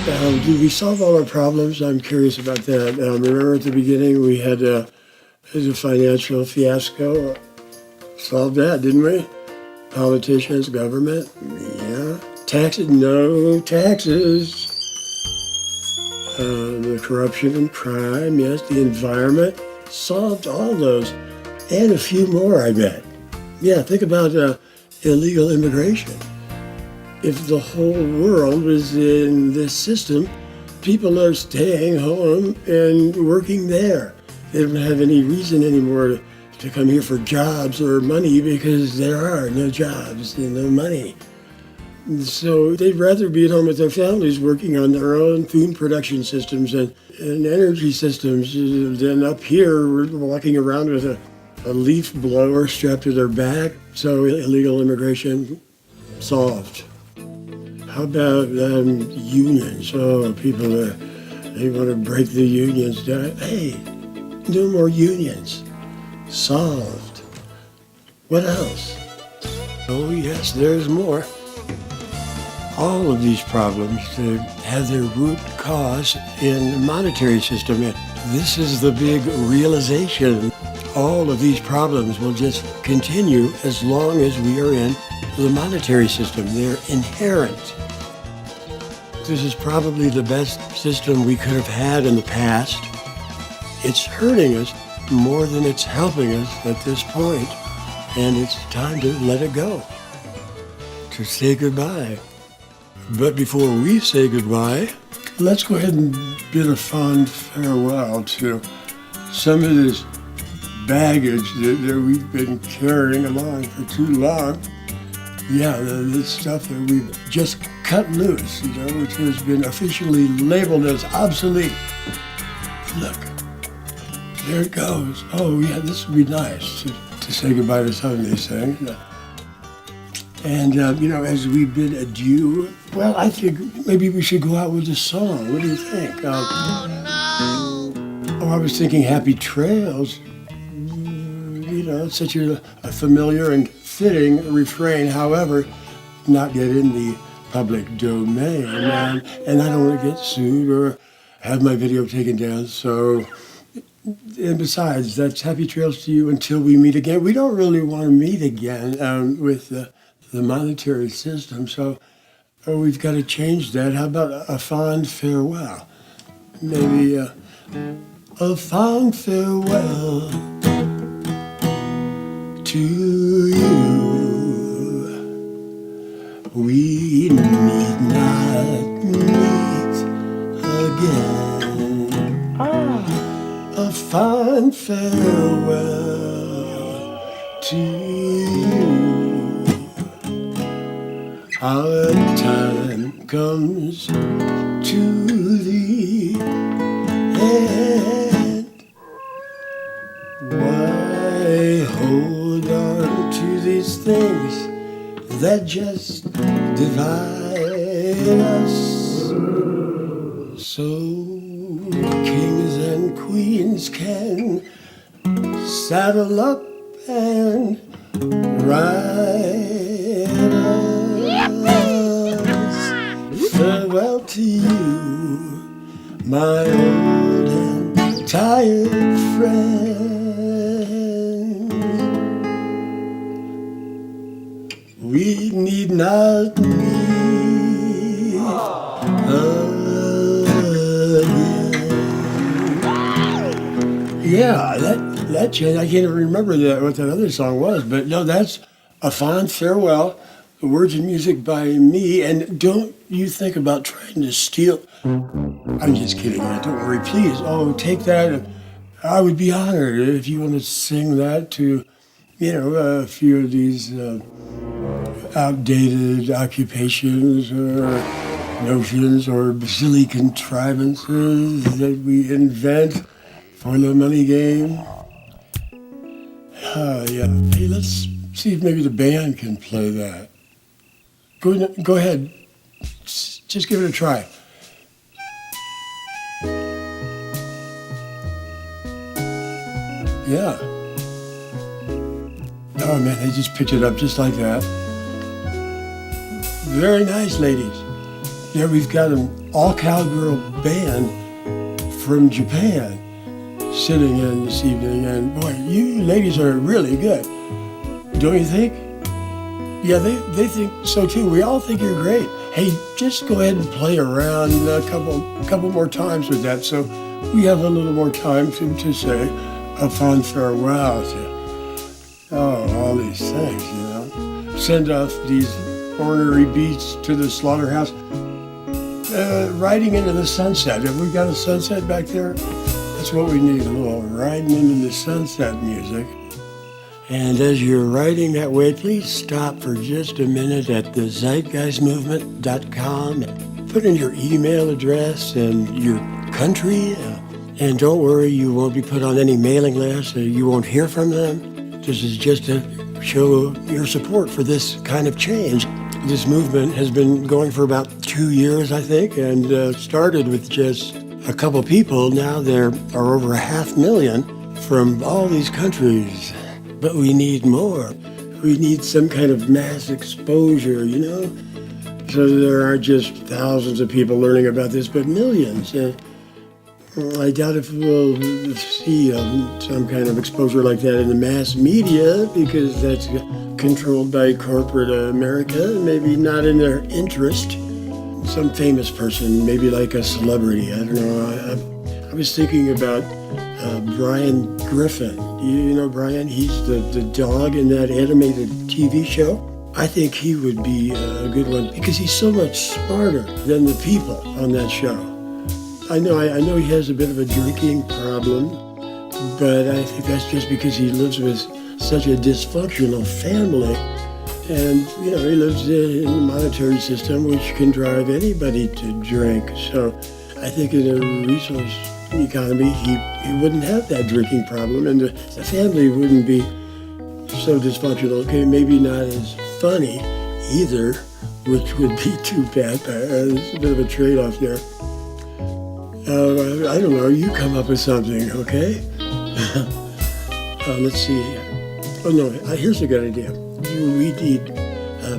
Do we solve all our problems? I'm curious about that. Remember at the beginning we had a financial fiasco. Solved that, didn't we? Politicians, government, yeah. Taxes, no taxes. The corruption and crime, yes. The environment, solved all those. And a few more, I bet. Yeah, think about illegal immigration. If the whole world was in this system, people are staying home and working there. They don't have any reason anymore to come here for jobs or money because there are no jobs and no money. So they'd rather be at home with their families working on their own food production systems and energy systems than up here walking around with a leaf blower strapped to their back. So illegal immigration solved. How about unions? Oh, people, they want to break the unions down. Hey, no more unions. Solved. What else? Oh, yes, there's more. All of these problems have their root cause in the monetary system. And this is the big realization. All of these problems will just continue as long as we are in the monetary system. They're inherent. This is probably the best system we could have had in the past. It's hurting us more than it's helping us at this point, and it's time to let it go, to say goodbye. But before we say goodbye, let's go ahead and bid a fond farewell to some of this baggage that we've been carrying along for too long. Yeah, the stuff that we've just cut loose, which has been officially labeled as obsolete. Look, there it goes. Oh, yeah, this would be nice to say goodbye to some of these things. And, as we bid adieu, well, I think maybe we should go out with a song. What do you think? I was thinking Happy Trails. It's such a familiar and fitting refrain, however, not yet in the public domain. And I don't want to get sued or have my video taken down. So, and besides, that's Happy Trails to you until we meet again. We don't really want to meet again with the monetary system. So we've got to change that. How about a fond farewell? Maybe a fond farewell to you. We need not meet again. A fond farewell to you. Our time comes to the end. Why hold on to these things that just divide us? So kings and queens can saddle up and ride us. Farewell to you, my old and tired friend. We need not meet again. Yeah, that changed. I can't even remember what that other song was, but no, that's A Fond Farewell. The words and music by me, and don't you think about trying to steal. I'm just kidding. Don't worry, please. Oh, take that. I would be honored if you want to sing that to, a few of these outdated occupations or notions or silly contrivances that we invent for the money game. Yeah. Hey, let's see if maybe the band can play that. Go ahead. Just give it a try. Yeah. Oh man, they just picked it up just like that. Very nice, ladies. Yeah, we've got an all-cowgirl band from Japan sitting in this evening, and boy, you ladies are really good. Don't you think? Yeah, they think so too. We all think you're great. Hey, just go ahead and play around a couple more times with that, so we have a little more time to say a fond farewell to all these things, you know. Send off these ornery beats to the slaughterhouse. Riding into the sunset. Have we got a sunset back there? That's what we need, a little riding into the sunset music. And as you're riding that way, please stop for just a minute at the zeitgeistmovement.com and put in your email address and your country. And don't worry, you won't be put on any mailing list. You won't hear from them. This is just to show your support for this kind of change. This movement has been going for about 2 years, I think, and started with just a couple people. Now there are over 500,000 from all these countries. But we need more. We need some kind of mass exposure, you know? So there aren't just thousands of people learning about this, but millions. I doubt if we'll see some kind of exposure like that in the mass media, because that's controlled by corporate America, maybe not in their interest. Some famous person, maybe like a celebrity, I don't know. I was thinking about Brian Griffin. You know Brian? He's the dog in that animated TV show. I think he would be a good one because he's so much smarter than the people on that show. I know he has a bit of a drinking problem, but I think that's just because he lives with such a dysfunctional family. And, you know, he lives in a monetary system which can drive anybody to drink. So I think in a resource economy, he wouldn't have that drinking problem, and the family wouldn't be so dysfunctional. Okay, maybe not as funny either, which would be too bad. There's a bit of a trade-off there. I don't know, you come up with something, okay? Let's see. Oh no, here's a good idea. We need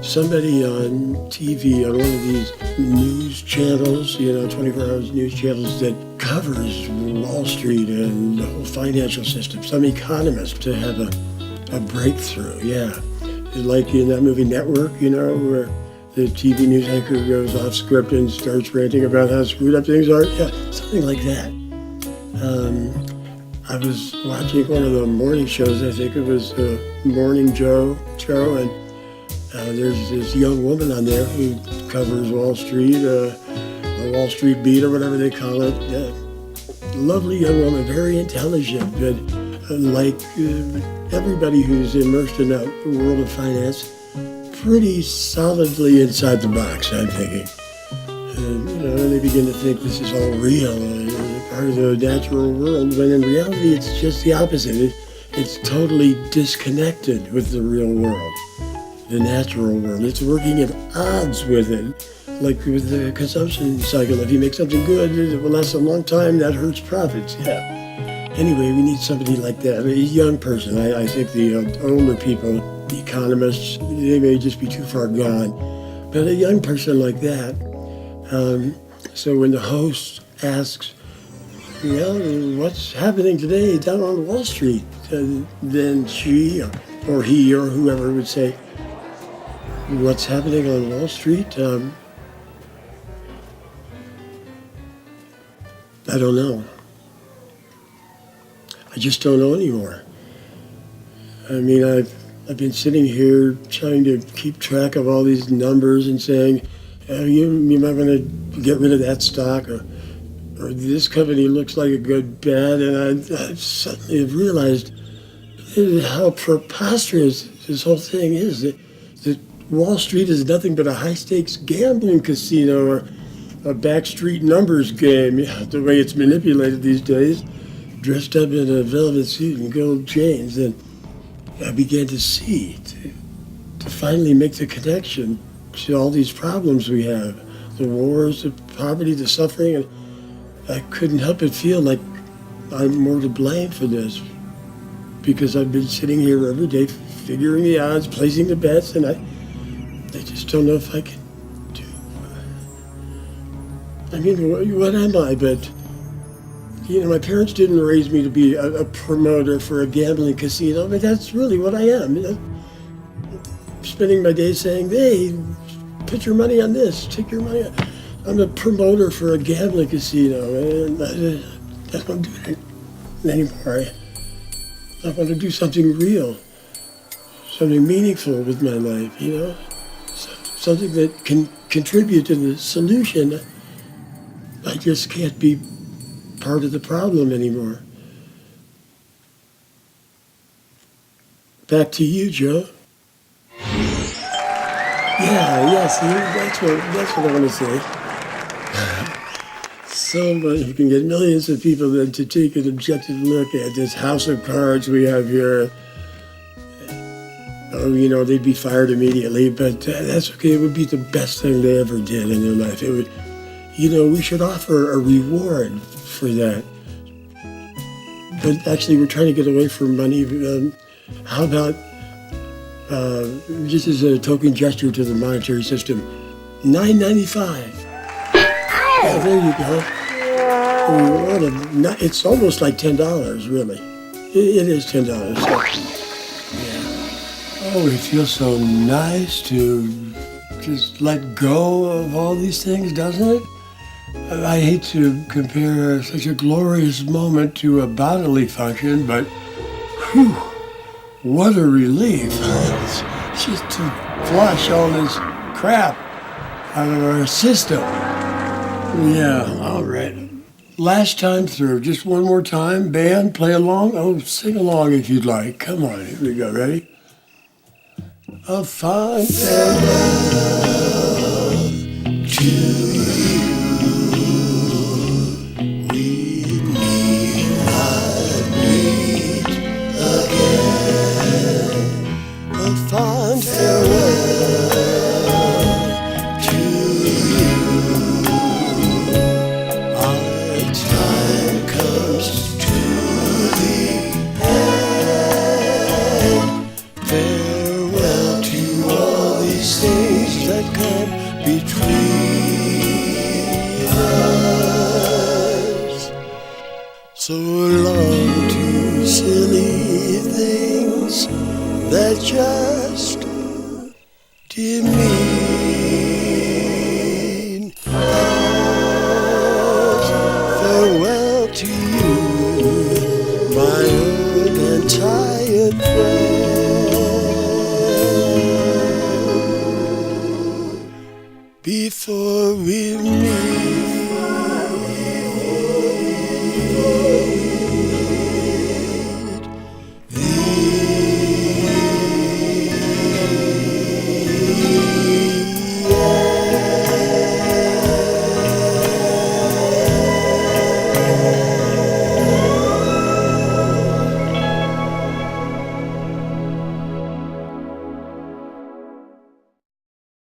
somebody on TV, on one of these news channels, 24 hours news channels that covers Wall Street and the whole financial system, some economist to have a breakthrough, yeah. Like in that movie Network, where the TV news anchor goes off script and starts ranting about how screwed up things are. Yeah, something like that. I was watching one of the morning shows, I think it was the Morning Joe show, and there's this young woman on there who covers Wall Street, the Wall Street Beat or whatever they call it. Lovely young woman, very intelligent, but like everybody who's immersed in that world of finance, pretty solidly inside the box, I'm thinking. And they begin to think this is all real, part of the natural world, when in reality it's just the opposite. It's totally disconnected with the real world, the natural world. It's working at odds with it, like with the consumption cycle. If you make something good, it will last a long time, that hurts profits, yeah. Anyway, we need somebody like that, a young person. I think the older people, the economists, they may just be too far gone. But a young person like that, so when the host asks, what's happening today down on Wall Street? Then she or he or whoever would say, what's happening on Wall Street? I don't know. I just don't know anymore. I mean, I've been sitting here trying to keep track of all these numbers and saying, you might want to get rid of that stock, or this company looks like a good bet, and I suddenly have realized how preposterous this whole thing is. That Wall Street is nothing but a high-stakes gambling casino or a backstreet numbers game, the way it's manipulated these days, dressed up in a velvet suit and gold chains. And I began to see, to finally make the connection to all these problems we have, the wars, the poverty, the suffering, and I couldn't help but feel like I'm more to blame for this, because I've been sitting here every day figuring the odds, placing the bets, and I just don't know if I can I mean, what am I? But, my parents didn't raise me to be a promoter for a gambling casino, but that's really what I am. Spending my days saying, hey, put your money on this, take your money on. I'm a promoter for a gambling casino, and I don't do it anymore. I want to do something real, something meaningful with my life, something that can contribute to the solution. I just can't be part of the problem anymore. Back to you, Joe. See, that's what I want to say. So much, you can get millions of people then to take an objective look at this house of cards we have here. Oh, they'd be fired immediately, but that's okay. It would be the best thing they ever did in their life. It would, we should offer a reward for that. But actually, we're trying to get away from money. How about, just as a token gesture to the monetary system, $9.95. Yeah, there you go. It's almost like $10, really. It is $10. So, yeah. Oh, it feels so nice to just let go of all these things, doesn't it? I hate to compare such a glorious moment to a bodily function, but whew, what a relief. It's just to flush all this crap out of our system. Yeah, all right. Last time through, just one more time. Band, play along. Oh, sing along if you'd like. Come on, here we go. Ready? A fine farewell to you. We need not meet again. A fine farewell to you. Our time comes to the end. Farewell to all these things that come between us. So long to silly things that just demean us. Farewell to you, my old and tired friend. Before we meet